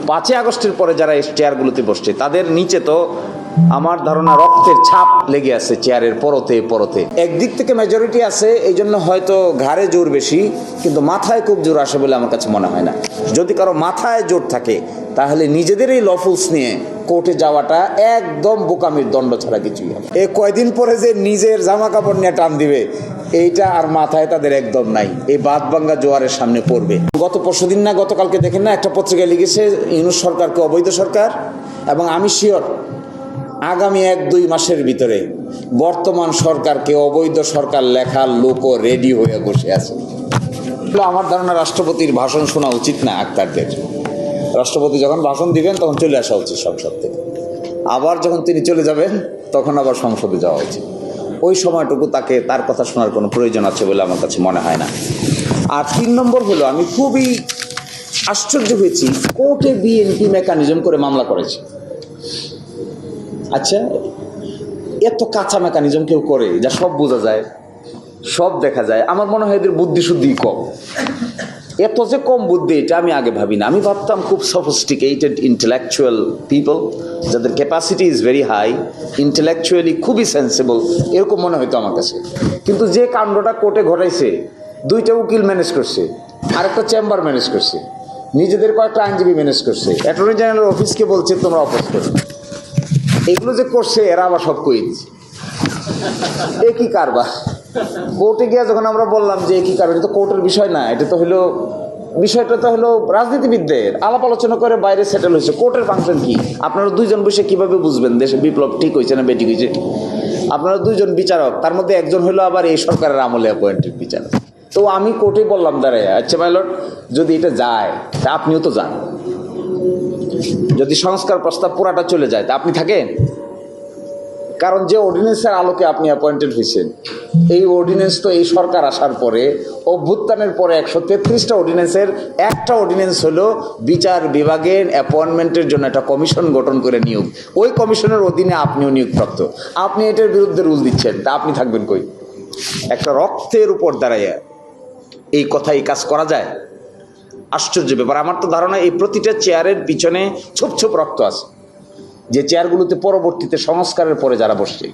5ই আগস্টের পরে যারা এই চেয়ারগুলোতে বসছে তাদের নিচে তো আমার ধারণা রক্তের ছাপ লেগে আছে চেয়ারের পরতে পরতে। একদিক থেকে মেজরিটি আছে, এই জন্য হয়তো ঘাড়ে জোর বেশি, কিন্তু মাথায় খুব জোর আসে বলে আমার কাছে মনে হয় না। যদি কারো মাথায় জোর থাকে তাহলে নিজেদের এই লফুলস নিয়ে কোর্টে যাওয়াটা একদম বোকামির দণ্ড ছাড়া কিছুই হবে। এই কয়দিন পরে যে নিজের জামা কাপড় নিয়ে টান দিবে, এইটা আর মাথায় তাদের একদম নাই। এই বাঁধভাঙ্গা জোয়ারের সামনে পড়বে। গত পরশুদিন না গতকালকে দেখেন না, একটা পত্রিকায় লিখেছে ইউনূস সরকারকে অবৈধ সরকার, এবং আমি শিওর আগামী 1-2 মাসের ভিতরে বর্তমান সরকারকে অবৈধ সরকার লেখার লোকও রেডি হয়ে বসে আছে। আমার ধারণা রাষ্ট্রপতির ভাষণ শোনা উচিত না আক্তারদের। রাষ্ট্রপতি যখন ভাষণ দিবেন তখন চলে আসা উচিত সংসদ থেকে, আবার যখন তিনি চলে যাবেন তখন আবার সংসদে যাওয়া উচিত। ওই সময়টুকু তাকে তার কথা শোনার কোনো প্রয়োজন আছে বলে আমার কাছে মনে হয় না। আর 3 নম্বর হলো, আমি খুবই আশ্চর্য হয়েছি, কোর্টে বিএনপি মেকানিজম করে মামলা করেছে। আচ্ছা, এত কাঁচা মেকানিজম কেউ করে যা সব বোঝা যায়, সব দেখা যায়? আমার মনে হয় এদের বুদ্ধি শুদ্ধি কম। এত যে কম বুদ্ধি এটা আমি আগে ভাবি না। আমি ভাবতাম খুব সফিস্টিকেটেড ইন্টেলেকচুয়াল পিপল, যাদের capacity is very high, intellectually খুবই সেন্সিবল, এরকম মনে হইতো আমার কাছে। কিন্তু যে কাণ্ডটা কোর্টে ঘটাইছে, 2টা উকিল ম্যানেজ করছে, আরেকটা চেম্বার ম্যানেজ করছে, নিজেদের কয়েকটা আইনজীবী ম্যানেজ করছে, অ্যাটর্নি জেনারেল অফিসকে বলছে তোমরা অপোজ করো। এগুলো যে করছে এরা আবার সব কই দিচ্ছে। একই কারবার। কোর্টে গিয়ে যখন আমরা বললাম যে একই কারবার, এটা তো কোর্টের বিষয় না, এটা তো হলো বিষয়টা তো হলো রাজনীতিবিদদের আলাপ আলোচনা করে বাইরে সেটেল হয়েছে। কোর্টের ফাংশন কি? আপনারা 2জন বসে কিভাবে বুঝবেন দেশে বিপ্লব ঠিক হয়েছে না বেঠিক হয়েছে? আপনারা 2জন বিচারক, তার মধ্যে একজন হলো আবার এই সরকারের আমলে অ্যাপয়েন্টেড বিচারক। তো আমি কোর্টে বললাম দাঁড়ায়, আচ্ছা মাই লর্ড, যদি এটা যায় তা আপনিও তো যান। যদি সংস্কার প্রস্তাব পুরাটা চলে যায় তা আপনি থাকেন? কারণ যে অর্ডিন্যান্সের আলোকে আপনি অ্যাপয়েন্টেড হয়েছেন, এই অর্ডিন্যান্স তো এই সরকার আসার পরে, অভ্যুত্থানের পরে 133টা অর্ডিন্যান্সের একটা অর্ডিন্যান্স হলো বিচার বিভাগের অ্যাপয়েন্টমেন্টের জন্য একটা কমিশন গঠন করে নিয়োগ। ওই কমিশনের অধীনে আপনিও নিয়োগপ্রাপ্ত। আপনি এটার বিরুদ্ধে রুল দিচ্ছেন, তা আপনি থাকবেন কই? একটা রক্তের উপর দাঁড়াইয়া এই কথা, এই কাজ করা যায়? আশ্চর্য ব্যাপার। আমার তো ধারণা এই প্রতিটা চেয়ারের পিছনে ছোপ ছোপ রক্ত আছে, যে চেয়ারগুলোতে পরবর্তীতে সংস্কারের পরে যারা বসছে।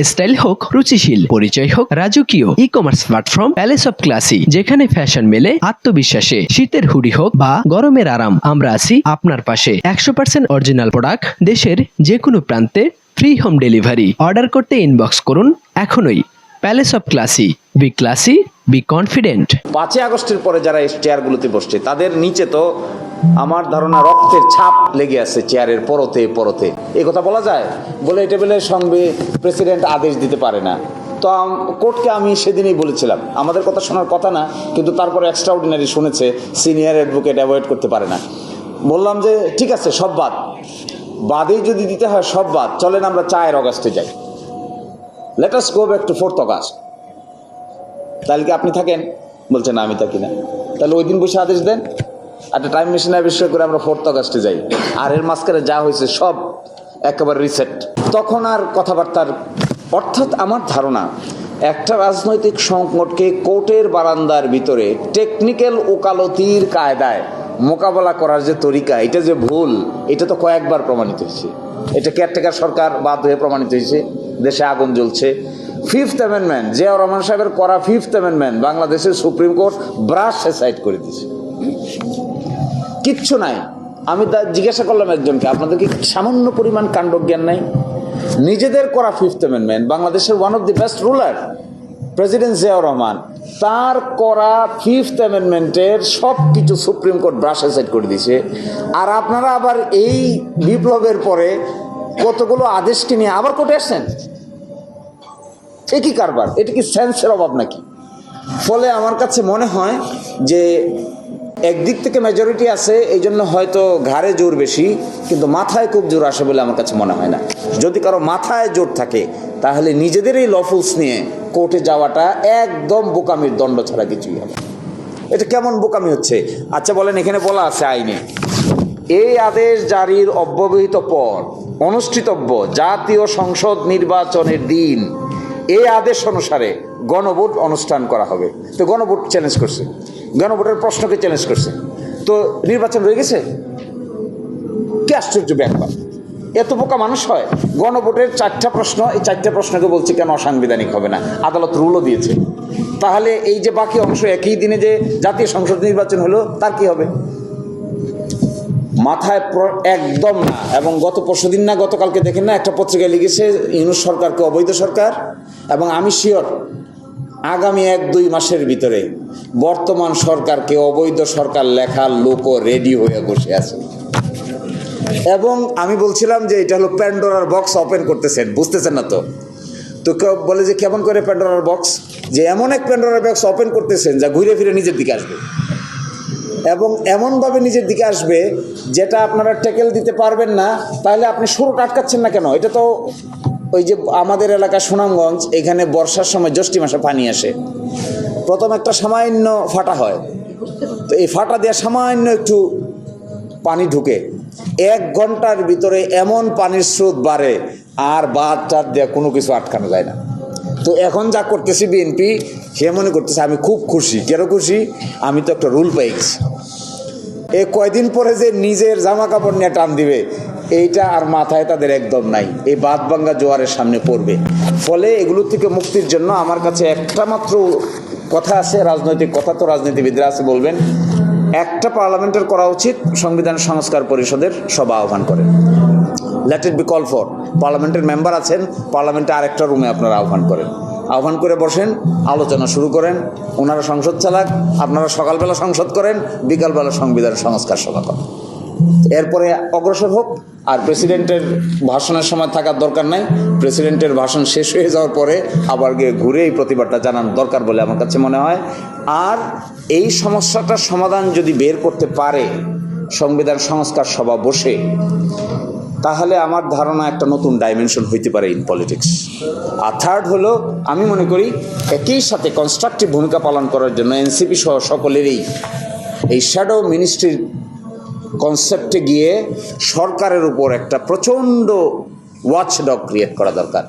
স্টাইল হোক রুচিশীল, পরিচয় হোক রাজকীয়, e commerce platform palace of classy, যেখানে ফ্যাশন মেলে আত্মবিশ্বাসে। শীতের হুডি হোক বা গরমের আরাম, আমরা আছি আপনার পাশে। 100% অরিজিনাল প্রোডাক্ট, দেশের যে কোনো প্রান্তে, ফ্রি হোম ডেলিভারি। অর্ডার করতে ইনবক্স করুন এখনই। Palace of classy, be classy, be confident. 5ই আগস্টের পরে যারা এই চেয়ারগুলোতে বসছে তাদের নিচে তো আমার ধারণা রক্তের ছাপ লেগে আছে চেয়ারের পরতে পরতে। এই কথা বলা যায়? বলে এই টেবিলের সঙ্গে প্রেসিডেন্ট আদেশ দিতে পারে না। তো কোর্টকে আমি সেদিনই বলেছিলাম আমাদের কথা শোনার কথা না, কিন্তু তারপরে এক্সট্রা অর্ডিনারি শুনেছে, সিনিয়র অ্যাডভোকেট অ্যাভয়েড করতে পারে না। বললাম যে ঠিক আছে, সব বাদ, বাদেই যদি দিতে হয় সব বাদ, চলেন আমরা 4 অগাস্টে যাই। Let us go back to 4th August. তাহলে কি আপনি থাকেন? বলছে না আমি থাকি না। তাহলে ওই দিন বসে আদেশ দেন, একটা টাইম মেশিন আবিষ্কার করে আমরা 4th অগাস্টে যাই, আর এর মাঝখানে যা হয়েছে সব একেবারে রিসেট। তখন আর কথাবার্তার, অর্থাৎ আমার ধারণা একটা রাজনৈতিক সংকটকে কোর্টের বারান্দার ভিতরে টেকনিক্যাল ওকালতির কায়দায় মোকাবেলা করার যে তরিকা, এটা যে ভুল, এটা তো কয়েকবার প্রমাণিত হয়েছে। এটা কেয়ারটেকার সরকার বাদ হয়ে প্রমাণিত হয়েছে, দেশে আগুন জ্বলছে। 5th অ্যামেন্ডমেন্ট, জিয়াউর রহমান সাহেবের করা 5th অ্যামেন্ডমেন্ট বাংলাদেশের সুপ্রিম কোর্ট ব্রাশ সাইড করে দিয়েছে, কিচ্ছু নাই। আমি জিজ্ঞাসা করলাম একজনকে, আপনাদের কি সামান্য পরিমাণ কাণ্ডজ্ঞান নাই? নিজেদের করা 5th অ্যামেন্ডমেন্ট, বাংলাদেশের one of the best ruler president Ziaur Rahman, তার করা 5th অ্যামেন্ডমেন্টের সব কিছু সুপ্রিম কোর্ট ব্রাশ সাইড করে দিয়েছে। আর আপনারা আবার এই বিপ্লবের পরে কতগুলো আদেশকে নিয়ে আবার কোর্টে আসছেন। একই কারবার। এটা কি সেন্সের অভাব নাকি? ফলে আমার কাছে মনে হয় যে একদিক থেকে মেজরিটি আছে, এই জন্য হয়তো ঘাড়ে জোর বেশি, কিন্তু মাথায় খুব জোর আসে বলে আমার কাছে মনে হয় না। যদি কারো মাথায় জোর থাকে তাহলে নিজেদের এই লফুলস নিয়ে কোর্টে যাওয়াটা একদম বোকামির দণ্ড ছাড়া কিছুই হবে। এটা কেমন বোকামি হচ্ছে? আচ্ছা বলেন, এখানে বলা আছে আইনে, এই আদেশ জারির অব্যবহিত পর অনুষ্ঠিতব্য জাতীয় সংসদ নির্বাচনের দিন এই আদেশ অনুসারে গণভোট অনুষ্ঠান করা হবে। তো গণভোট চ্যালেঞ্জ করছে, গণভোটের প্রশ্নকে চ্যালেঞ্জ করছে, তো নির্বাচন রয়ে গেছে। কি আশ্চর্য ব্যাপার, এত বোকা মানুষ হয়? গণভোটের 4টা প্রশ্ন, এই 4টা প্রশ্নকে বলছে কেন অসাংবিধানিক হবে না, আদালত রুলও দিয়েছে। তাহলে এই যে বাকি অংশ একই দিনে যে জাতীয় সংসদ নির্বাচন হলো তার কি হবে? মাথায় একদম না। এবং গত পরশুদিন না গতকালকে দেখেন না, একটা পত্রিকায় লিখেছে ইউনূস সরকারকে অবৈধ সরকার, এবং আমি শিওর আগামী 1-2 মাসের ভিতরে বর্তমান সরকারকে অবৈধ সরকার লেখার লোকও রেডি হয়ে বসে আছে। এবং আমি বলছিলাম যে এটা হলো প্যান্ডোরার বক্স ওপেন করতেছেন, বুঝতেছেন না তো? তো কেউ বলে যে কেমন করে প্যান্ডোরার বক্স? যে এমন এক প্যান্ডোরার বক্স ওপেন করতেছেন যা ঘুরে ফিরে নিজের দিকে আসবে, এবং এমনভাবে নিজের দিকে আসবে যেটা আপনারা ট্যাকেল দিতে পারবেন না। তাহলে আপনি শুরুটা আটকাচ্ছেন না কেন? এটা তো ওই যে আমাদের এলাকা সুনামগঞ্জ, এখানে বর্ষার সময় জ্যৈষ্ঠ মাসে পানি আসে, প্রথম একটা সামান্য ফাটা হয়, তো এই ফাটা দেওয়া সামান্য একটু পানি ঢুকে 1 ঘন্টার ভিতরে এমন পানির স্রোত বাড়ে আর বাঁধ টাদ দেওয়া কোনো কিছু আটকানো যায় না। তো এখন যা করতেছি বিএনপি, সে মনে করতেছে আমি খুব খুশি। কেন খুশি? আমি তো একটা রুল পেয়ে গেছি। এ কয়দিন পরে যে নিজের জামা কাপড় নিয়ে টান দিবে, এইটা আর মাথায় তাদের একদম নাই। এই বাঁধ ভাঙ্গা জোয়ারের সামনে পড়বে। ফলে এগুলোর থেকে মুক্তির জন্য আমার কাছে একটা মাত্র কথা আছে, রাজনৈতিক কথা, তো রাজনীতিবিদরা আছে বলবেন, একটা পার্লামেন্টের করা উচিত, সংবিধান সংস্কার পরিষদের সভা আহ্বান করে, let it be call for. পার্লামেন্টের মেম্বার আছেন, পার্লামেন্টে আরেকটা রুমে আপনারা আহ্বান করেন, আহ্বান করে বসেন, আলোচনা শুরু করেন। ওনারা সংসদ চালাক, আপনারা সকালবেলা সংসদ করেন, বিকালবেলা সংবিধান সংস্কার সভা করেন। এরপরে অগ্রসর হোক। আর প্রেসিডেন্টের ভাষণের সময় থাকার দরকার নাই, প্রেসিডেন্টের ভাষণ শেষ হয়ে যাওয়ার পরে আবার গিয়ে ঘুরে এই প্রতিবাদটা জানানো দরকার বলে আমার কাছে মনে হয়। আর এই সমস্যাটার সমাধান যদি বের করতে পারে সংবিধান সংস্কার সভা বসে, তাহলে আমার ধারণা একটা নতুন ডাইমেনশন হইতে পারে ইন পলিটিক্স। আর থার্ড হলো, আমি মনে করি একই সাথে কনস্ট্রাকটিভ ভূমিকা পালন করার জন্য এনসিপি সহ সকলেরই এই শ্যাডো মিনিস্ট্রির কনসেপ্টে গিয়ে সরকারের উপর একটা প্রচণ্ড ওয়াচডগ ক্রিয়েট করা দরকার।